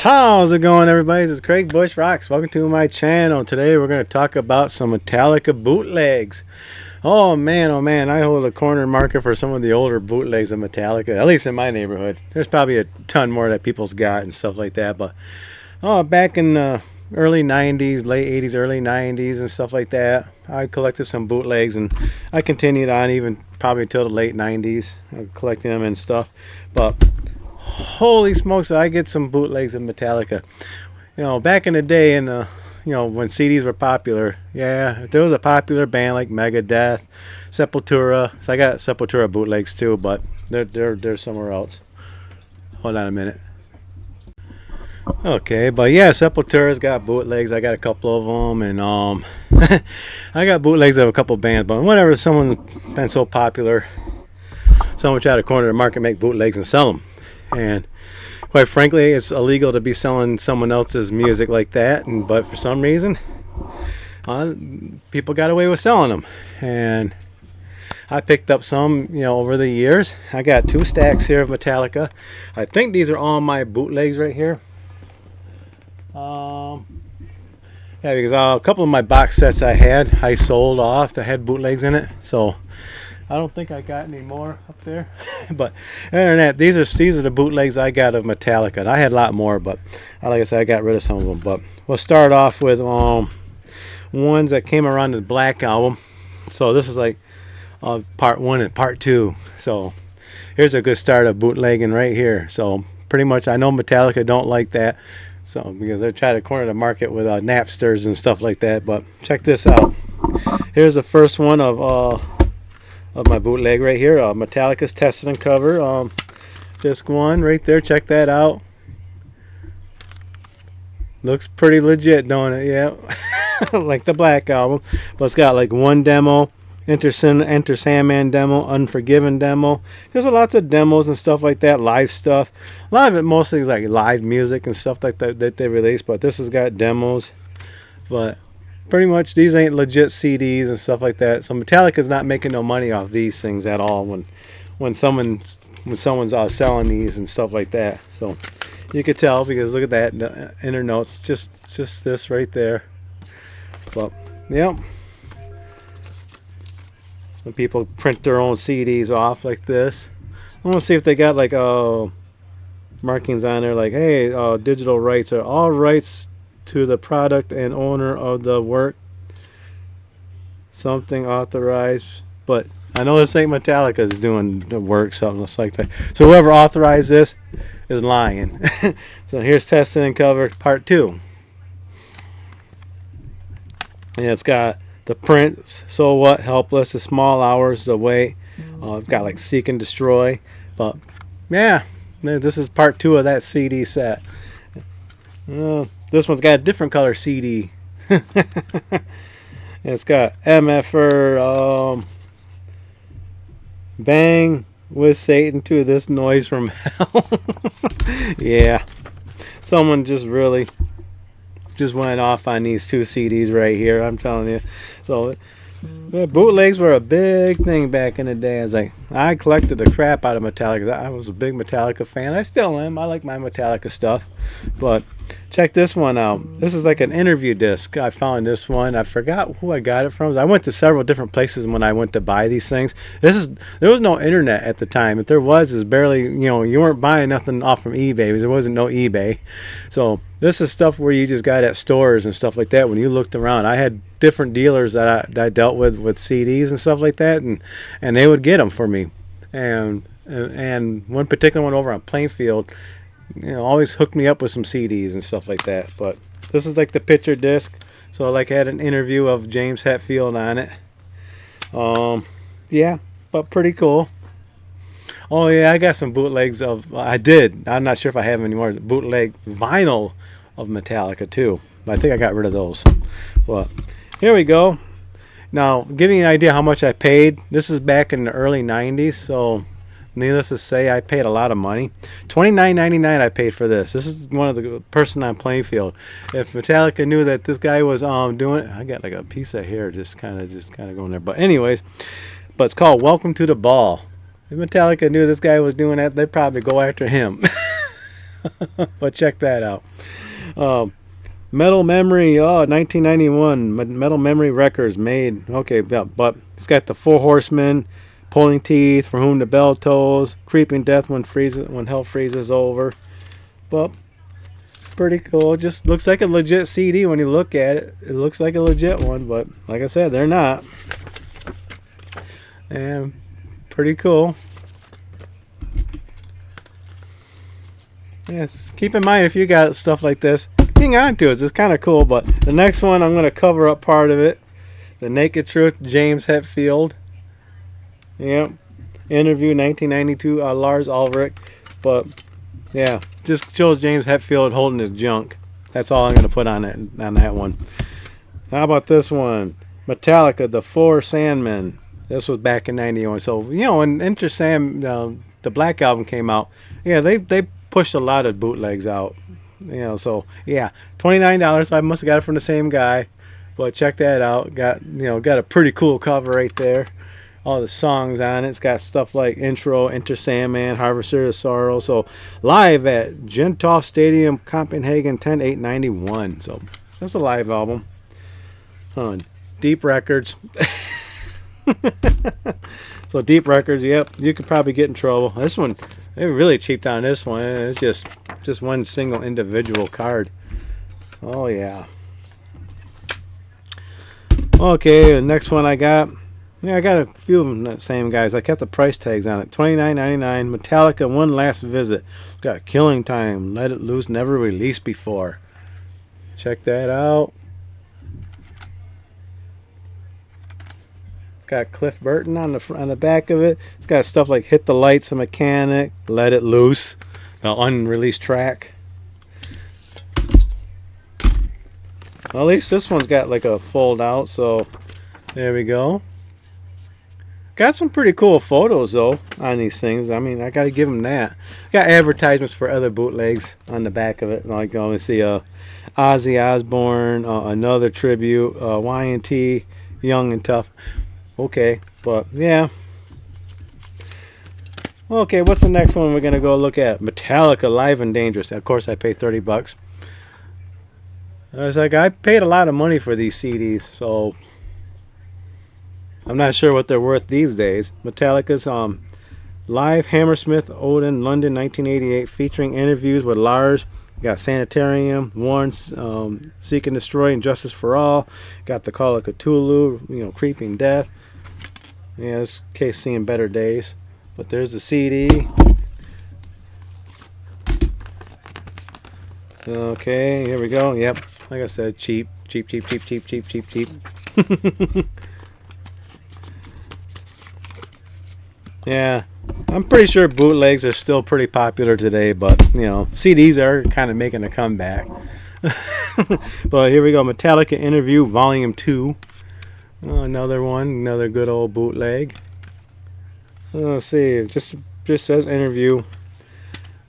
How's it going, everybody? This is Craig Bush Rocks. Welcome to my channel. Today we're going to talk about some Metallica bootlegs. Oh man, I hold a corner market for some of the older bootlegs of Metallica, at least in my neighborhood. There's probably a ton more that people's got and stuff like that, but back in the early 90s, late 80s, early 90s and stuff like that, I collected some bootlegs, and I continued on even probably until the late 90s, collecting them and stuff. But holy smokes, I get some bootlegs of Metallica. Back in the day, in the when CDs were popular, yeah, if there was a popular band like Megadeth, Sepultura. So I got Sepultura bootlegs too, but they're somewhere else. Hold on a minute. Okay, but yeah, Sepultura's got bootlegs. I got a couple of them, and I got bootlegs of a couple bands. But whenever someone been so popular, someone try to corner the market, make bootlegs and sell them. And quite frankly, it's illegal to be selling someone else's music like that. But for some reason, people got away with selling them. And I picked up some, over the years. I got 2 stacks here of Metallica. I think these are all my bootlegs right here. Yeah, because a couple of my box sets I sold off that had bootlegs in it. So I don't think I got any more up there. But other than that, these are the bootlegs I got of Metallica. I had a lot more, but like I said, I got rid of some of them. But we'll start off with ones that came around the Black Album. So this is like part 1 and part 2. So here's a good start of bootlegging right here. So pretty much, I know Metallica don't like that. So because they're trying to corner the market with Napsters and stuff like that. But check this out. Here's the first one of my bootleg right here. Metallica's Tested and Cover. Disc 1 right there. Check that out. Looks pretty legit, don't it? Yeah. Like the Black Album. But it's got like 1 demo. Enter Sandman demo, Unforgiven demo. There's lots of demos and stuff like that, live stuff. A lot of it mostly is like live music and stuff like that they release, but this has got demos. But pretty much these ain't legit CDs and stuff like that. So Metallica's not making no money off these things at all when someone's selling these and stuff like that. So you could tell because look at that, the inner notes, just this right there. But yep. When people print their own CDs off like this. I want to see if they got like markings on there like, hey, digital rights are all rights to the product and owner of the work. Something authorized. But I know this ain't Metallica is doing the work, something like that. So whoever authorized this is lying. So here's Tested and Covered part 2. Yeah, it's got the Prince, So What, Helpless, The Small Hours, The Wait. I've got like Seek and Destroy. But yeah, this is part 2 of that CD set. This one's got a different color CD. It's got MFR, Bang with Satan to This Noise from Hell. Yeah, someone just went off on these 2 CDs right here, I'm telling you. So the bootlegs were a big thing back in the day. I collected the crap out of Metallica. I was a big Metallica fan. I still am. I like my Metallica stuff. But check this one out. This is like an interview disc. I found this one. I forgot who I got it from. I went to several different places when I went to buy these things. There was no internet at the time. If there was, it's barely, you weren't buying nothing off from eBay because there wasn't no eBay. So this is stuff where you just got at stores and stuff like that. When you looked around, I had different dealers that I dealt with CDs and stuff like that, and they would get them for me. And one particular one over on Plainfield, always hooked me up with some CDs and stuff like that. But this is like the picture disc. So I had an interview of James Hetfield on it. Yeah, but pretty cool. Oh yeah, I got some bootlegs of. I'm not sure if I have any more bootleg vinyl of Metallica too. But I think I got rid of those. Well, here we go. Now, giving you an idea how much I paid. This is back in the early '90s, so needless to say, I paid a lot of money. $29.99 I paid for this. This is one of the person on Plainfield. If Metallica knew that this guy was doing it, I got like a piece of hair just kind of going there. But anyways, it's called Welcome to the Ball. If Metallica knew this guy was doing that, they'd probably go after him. But check that out. Um, Metal Memory, 1991. Metal Memory Records made. Okay, but it's got the Four Horsemen, Pulling Teeth, For Whom the Bell Tolls, Creeping Death when Hell Freezes Over. But pretty cool. It just looks like a legit CD when you look at it. It looks like a legit one, but like I said, they're not. And pretty cool. Yes, keep in mind if you got stuff like this, hang on to it. It's kind of cool. But the next one, I'm going to cover up part of it. The Naked Truth, James Hetfield. Yep. Interview 1992, Lars Ulrich. But yeah, just shows James Hetfield holding his junk. That's all I'm going to put on that one. How about this one? Metallica, The Four Sandmen. This was back in '91. So, when Enter Sam, the Black Album came out, yeah, they pushed a lot of bootlegs out. So yeah, $29. I must have got it from the same guy. But check that out. Got a pretty cool cover right there. All the songs on it. It's got stuff like Intro, Enter Sandman, Harvester of Sorrow. So live at Gentofte Stadium, Copenhagen, 10/8/91. So that's a live album. Deep Records. So Deep Records, yep, you could probably get in trouble. This one, they really cheaped on this one. It's just one single individual card. Oh yeah. Okay, the next one I got. Yeah, I got a few of them, the same guys. I kept the price tags on it. $29.99. Metallica, One Last Visit. Got Killing Time, Let It Loose, never released before. Check that out. Got Cliff Burton on the back of it. It's got stuff like Hit the Lights, A Mechanic, Let It Loose, the unreleased track. Well, at least this one's got like a fold out, so there we go. Got some pretty cool photos though on these things. I mean, I gotta give them that. Got advertisements for other bootlegs on the back of it. Like, let see, Ozzy Osbourne, another tribute, Y&T, Young and Tough. Okay, but yeah. Okay, what's the next one we're gonna go look at? Metallica, Live and Dangerous. Of course, I paid $30. I was like, I paid a lot of money for these CDs, so I'm not sure what they're worth these days. Metallica's Live Hammersmith, Odin, London, 1988, featuring interviews with Lars. Got Sanitarium, Warren, Seek and Destroy, and Justice for All. Got the Call of Cthulhu, Creeping Death. Yeah, this case seeing better days. But there's the CD. Okay, here we go. Yep, like I said, cheap. Yeah, I'm pretty sure bootlegs are still pretty popular today, but CDs are kind of making a comeback. But here we go, Metallica Interview Volume 2. Another one, another good old bootleg. Let's see, it just says interview,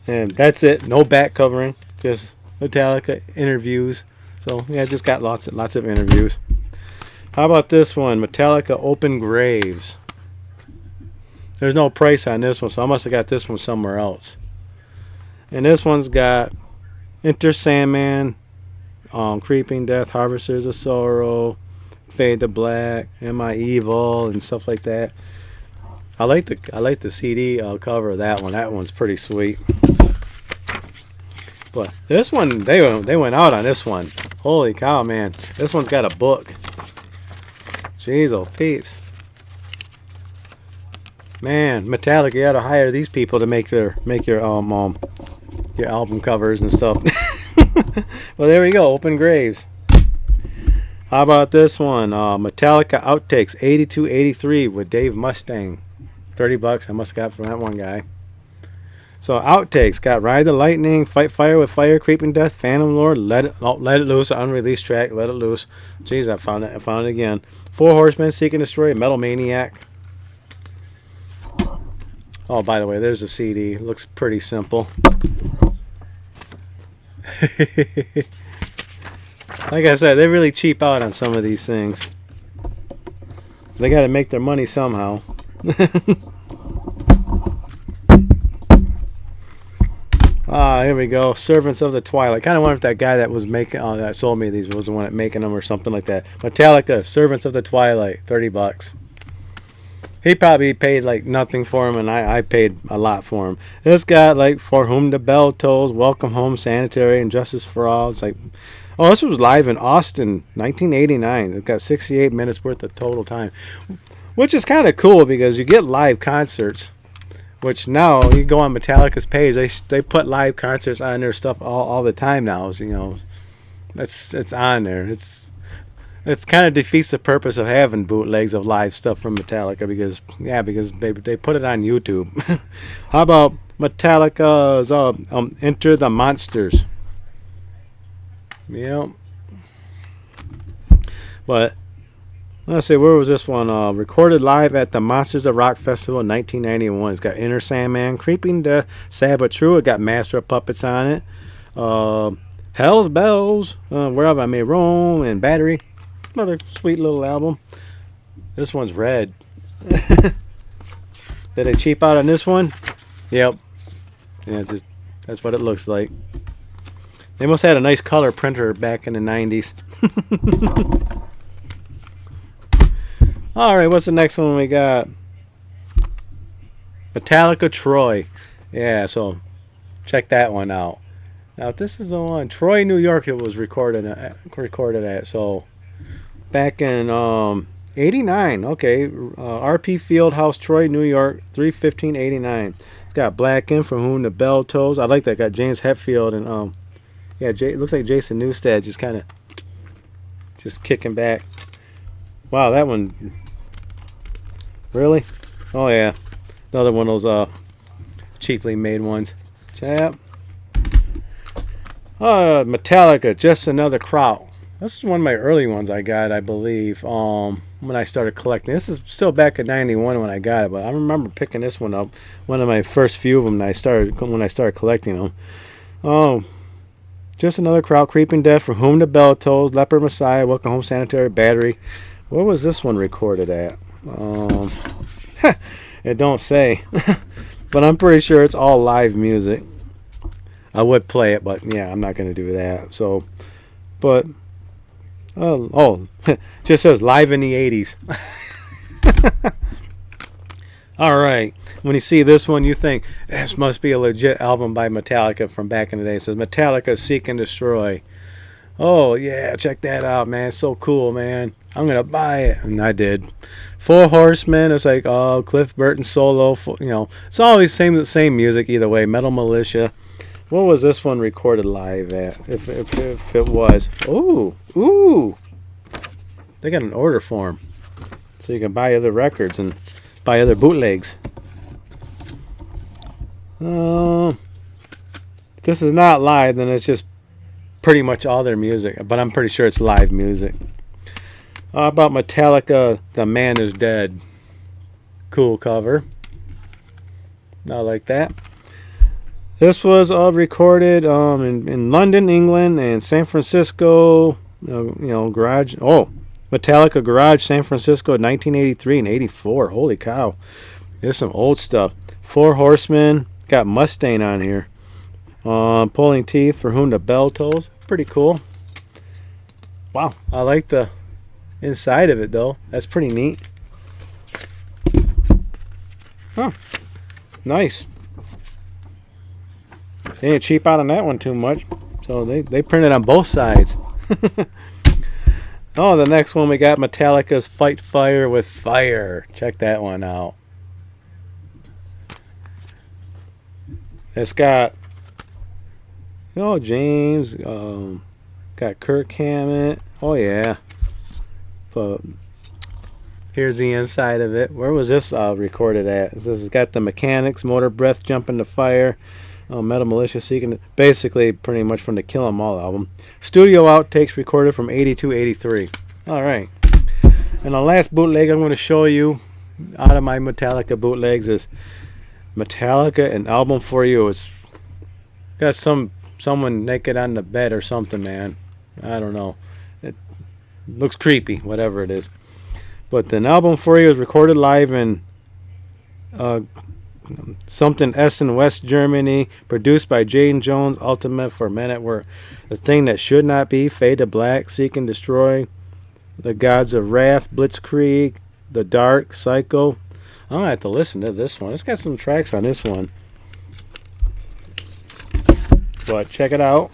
and that's it. No back covering, just Metallica interviews. So yeah, just got lots of interviews. How about this one, Metallica Open Graves? There's no price on this one, so I must have got this one somewhere else. And this one's got Enter Sandman, Creeping Death, Harvesters of Sorrow, Fade to Black, Am I Evil, and stuff like that. I like the CD cover of that one. That one's pretty sweet. But this one, they went out on this one. Holy cow, man! This one's got a book. Jeez, oh Pete. Man, Metallica, you gotta hire these people to make your album covers and stuff. Well, there we go. Open Graves. How about this one? Metallica Outtakes 82-83 with Dave Mustaine. $30. I must have got from that one guy. So Outtakes got Ride the Lightning, Fight Fire with Fire, Creeping Death, Phantom Lord, Let It Loose, an unreleased track, Let It Loose. Jeez, I found it again. Four Horsemen, Seek and Destroy, Metal Maniac. Oh, by the way, there's a CD. Looks pretty simple. Like I said, they really cheap out on some of these things. They got to make their money somehow. Ah, here we go. Servants of the Twilight. Kind of wonder if that guy that was making, that sold me these was the one that making them or something like that. Metallica, Servants of the Twilight, $30. He probably paid like nothing for him, and I paid a lot for him. This got like For Whom the Bell Tolls, Welcome Home, Sanitary, and Justice for All. It's like, oh, this was live in Austin, 1989. It got 68 minutes worth of total time, which is kind of cool because you get live concerts. Which now you go on Metallica's page, they put live concerts on their stuff all the time now. So, you know, it's on there. It's kind of defeats the purpose of having bootlegs of live stuff from Metallica because they put it on YouTube. How about Metallica's Enter the Monsters? Yeah, but let's see, where was this one? Recorded live at the Monsters of Rock Festival in 1991. It's got Inner Sandman, Creeping Death, Sad But True. It got Master of Puppets on it. Hell's Bells, Wherever I May Roam, and Battery. Another sweet little album. This one's red. Did they cheap out on this one? Yep. Yeah, that's what it looks like. They must have had a nice color printer back in the 90s. Alright, what's the next one we got? Metallica Troy. Yeah, so check that one out. Now, this is the one. Troy, New York, it was recorded at. So, back in 89. Okay. RP Fieldhouse, Troy, New York, 3/15/89. It's got Black In, For Whom the Bell Tolls. I like that. Got James Hetfield and, it looks like Jason Newsted just kind of just kicking back. Wow, that one. Really? Oh, yeah. Another one of those cheaply made ones. Chap. Metallica, Just Another Crowd. This is one of my early ones I got, I believe, when I started collecting. This is still back in 91 when I got it, but I remember picking this one up. One of my first few of them when I started collecting them. Oh, Just Another Crowd, Creeping Death, For Whom the Bell Tolls, Leper Messiah, Welcome Home, Sanitary, Battery. Where was this one recorded at? It don't say. But I'm pretty sure it's all live music. I would play it, but yeah, I'm not going to do that. So, but, just says live in the 80s. All right. When you see this one, you think, this must be a legit album by Metallica from back in the day. It says Metallica Seek and Destroy. Oh, yeah, check that out, man. It's so cool, man. I'm going to buy it. And I did. Four Horsemen. It's like, Cliff Burton solo. It's always the same music either way. Metal Militia. What was this one recorded live at? If it was. Ooh. They got an order form. So you can buy other records and buy other bootlegs. If this is not live, then it's just pretty much all their music. But I'm pretty sure it's live music. How about Metallica, The Man Is Dead? Cool cover. I like that. This was recorded in London, England, and San Francisco. Garage. Oh, Metallica Garage, San Francisco, 1983 and 84. Holy cow! There's some old stuff. Four Horsemen. Got Mustaine on here. Pulling Teeth, For Whom the Bell Tolls. Pretty cool. Wow, I like the inside of it though. That's pretty neat. Huh. Nice. They didn't cheap out on that one too much. So they printed on both sides. Oh, the next one we got Metallica's Fight Fire with Fire. Check that one out. It's got James, got Kirk Hammett. Oh yeah. But here's the inside of it. Where was this recorded at? This has got the Mechanics, Motor Breath, Jumping to Fire, Metal Militia, Seeking. Basically, pretty much from the Kill 'Em All album. Studio outtakes recorded from 82, 83. All right. And the last bootleg I'm going to show you out of my Metallica bootlegs is Metallica, An Album for You. It's got someone naked on the bed or something, man. I don't know. It looks creepy, whatever it is. But An Album for You is recorded live in Something Essen, West Germany, produced by Jane Jones, Ultimate for Men at Work. The Thing That Should Not Be, Fade to Black, Seek and Destroy, The Gods of Wrath, Blitzkrieg, The Dark, Psycho. I'm gonna have to listen to this one. It's got some tracks on this one, but check it out.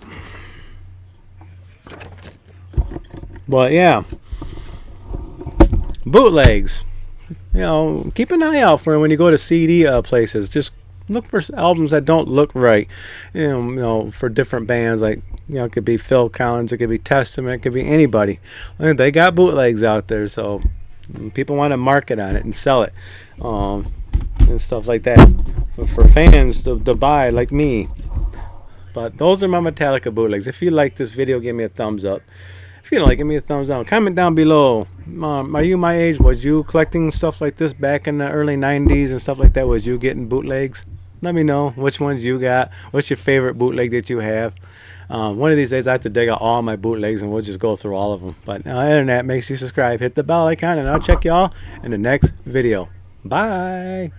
But yeah, bootlegs. You know, keep an eye out for when you go to CD places. Just look for albums that don't look right. You know, for different bands, like, you know, it could be Phil Collins, it could be Testament, it could be anybody. They got bootlegs out there, so people want to market on it and sell it, and stuff like that for fans to buy, like me. But those are my Metallica bootlegs. If you like this video, give me a thumbs up. If you don't like, give me a thumbs down. Comment down below. Are you my age? Was you collecting stuff like this back in the early 90s and stuff like that? Was you getting bootlegs? Let me know which ones you got. What's your favorite bootleg that you have? One of these days I have to dig out all my bootlegs and we'll just go through all of them. But other than that, make sure you subscribe, hit the bell icon, and I'll check y'all in the next video. Bye.